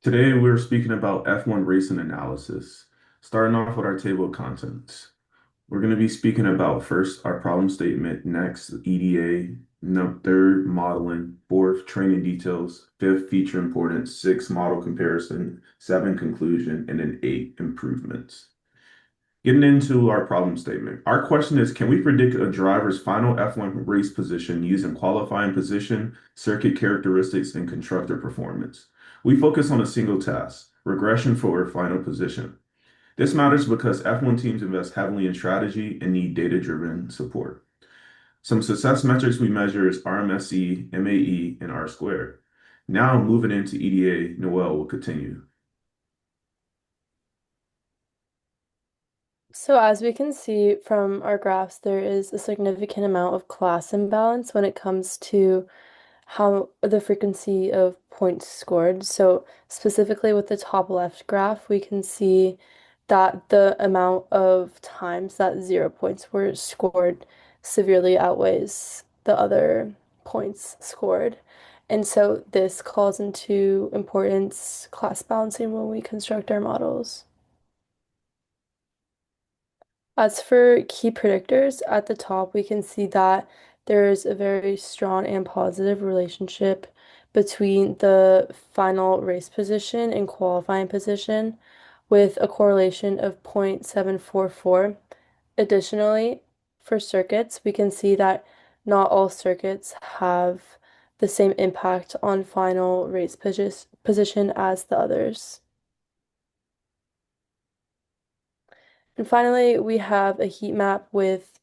Today we're speaking about F1 racing analysis, starting off with our table of contents. We're going to be speaking about first our problem statement, next EDA, no, third modeling, fourth training details, fifth feature importance, sixth model comparison, seven conclusion, and then eight improvements. Getting into our problem statement, our question is, can we predict a driver's final F1 race position using qualifying position, circuit characteristics, and constructor performance? We focus on a single task, regression for a final position. This matters because F1 teams invest heavily in strategy and need data-driven support. Some success metrics we measure is RMSE, MAE, and R squared. Now moving into EDA, Noel will continue. So as we can see from our graphs, there is a significant amount of class imbalance when it comes to how the frequency of points scored. So specifically with the top left graph, we can see that the amount of times that 0 points were scored severely outweighs the other points scored. And so this calls into importance class balancing when we construct our models. As for key predictors, at the top, we can see that there's a very strong and positive relationship between the final race position and qualifying position, with a correlation of 0.744. Additionally, for circuits, we can see that not all circuits have the same impact on final race position as the others. And finally, we have a heat map with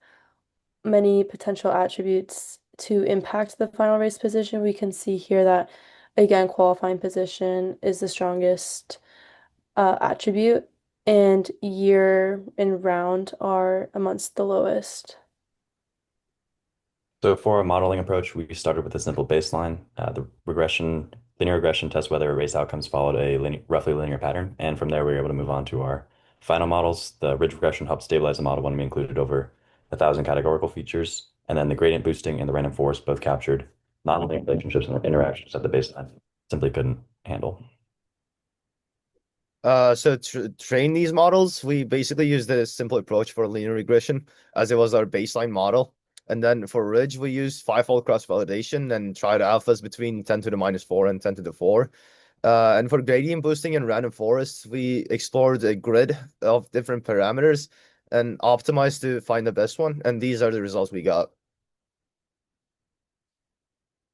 many potential attributes to impact the final race position. We can see here that, again, qualifying position is the strongest attribute, and year and round are amongst the lowest. So for a modeling approach, we started with a simple baseline. Linear regression tests whether race outcomes followed a roughly linear pattern. And from there, we were able to move on to our final models. The ridge regression helped stabilize the model when we included over 1,000 categorical features. And then the gradient boosting and the random forest both captured nonlinear relationships and interactions that the baseline simply couldn't handle. So to train these models, we basically used a simple approach for linear regression as it was our baseline model. And then for ridge, we used fivefold cross-validation and tried alphas between 10 to the minus 4 and 10 to the 4. And for gradient boosting and random forests, we explored a grid of different parameters and optimized to find the best one. And these are the results we got.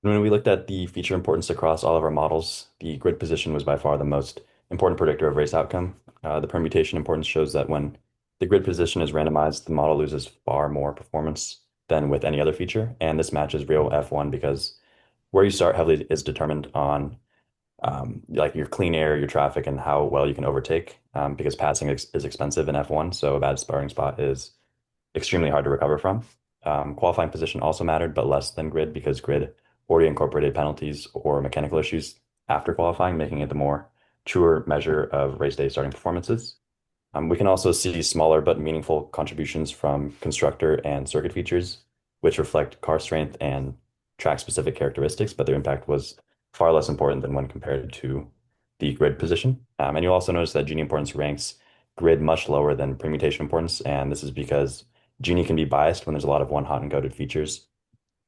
When we looked at the feature importance across all of our models, the grid position was by far the most important predictor of race outcome. The permutation importance shows that when the grid position is randomized, the model loses far more performance than with any other feature. And this matches real F1 because where you start heavily is determined on like your clean air, your traffic, and how well you can overtake because passing is expensive in F1. So a bad sparring spot is extremely hard to recover from. Qualifying position also mattered, but less than grid because grid already incorporated penalties or mechanical issues after qualifying, making it the more truer measure of race day starting performances. We can also see smaller but meaningful contributions from constructor and circuit features, which reflect car strength and track-specific characteristics, but their impact was far less important than when compared to the grid position. And you'll also notice that Gini importance ranks grid much lower than permutation importance, and this is because Gini can be biased when there's a lot of one-hot encoded features,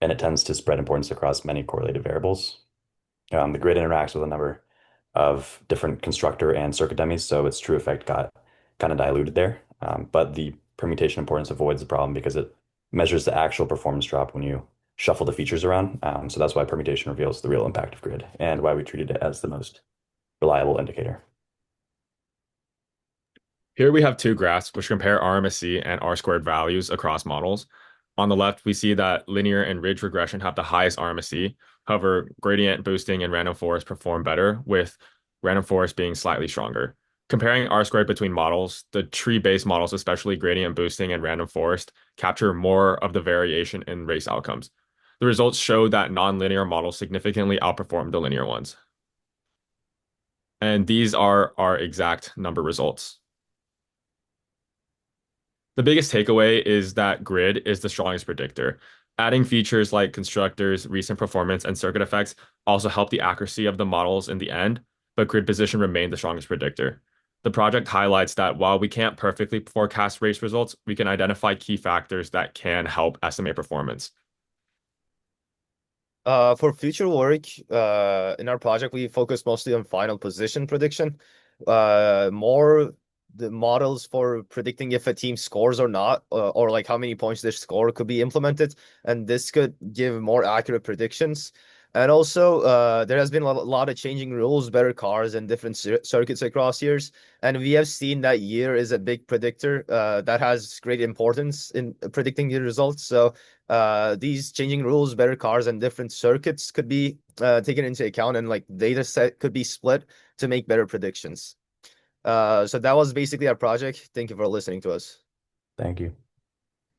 and it tends to spread importance across many correlated variables. The grid interacts with a number of different constructor and circuit dummies, so its true effect got kind of diluted there. But the permutation importance avoids the problem because it measures the actual performance drop when you shuffle the features around. So that's why permutation reveals the real impact of grid and why we treated it as the most reliable indicator. Here we have two graphs which compare RMSE and R squared values across models. On the left, we see that linear and ridge regression have the highest RMSE. However, gradient boosting and random forest perform better, with random forest being slightly stronger. Comparing R squared between models, the tree-based models, especially gradient boosting and random forest, capture more of the variation in race outcomes. The results show that nonlinear models significantly outperform the linear ones. And these are our exact number results. The biggest takeaway is that grid is the strongest predictor. Adding features like constructors, recent performance, and circuit effects also help the accuracy of the models in the end. but grid position remained the strongest predictor. The project highlights that while we can't perfectly forecast race results, we can identify key factors that can help estimate performance. For future work, in our project, we focus mostly on final position prediction. More the models for predicting if a team scores or not, or like how many points they score could be implemented, and this could give more accurate predictions. And also, there has been a lot of changing rules, better cars, and different circuits across years. And we have seen that year is a big predictor that has great importance in predicting the results. So these changing rules, better cars, and different circuits could be taken into account, and like data set could be split to make better predictions. So that was basically our project. Thank you for listening to us. Thank you.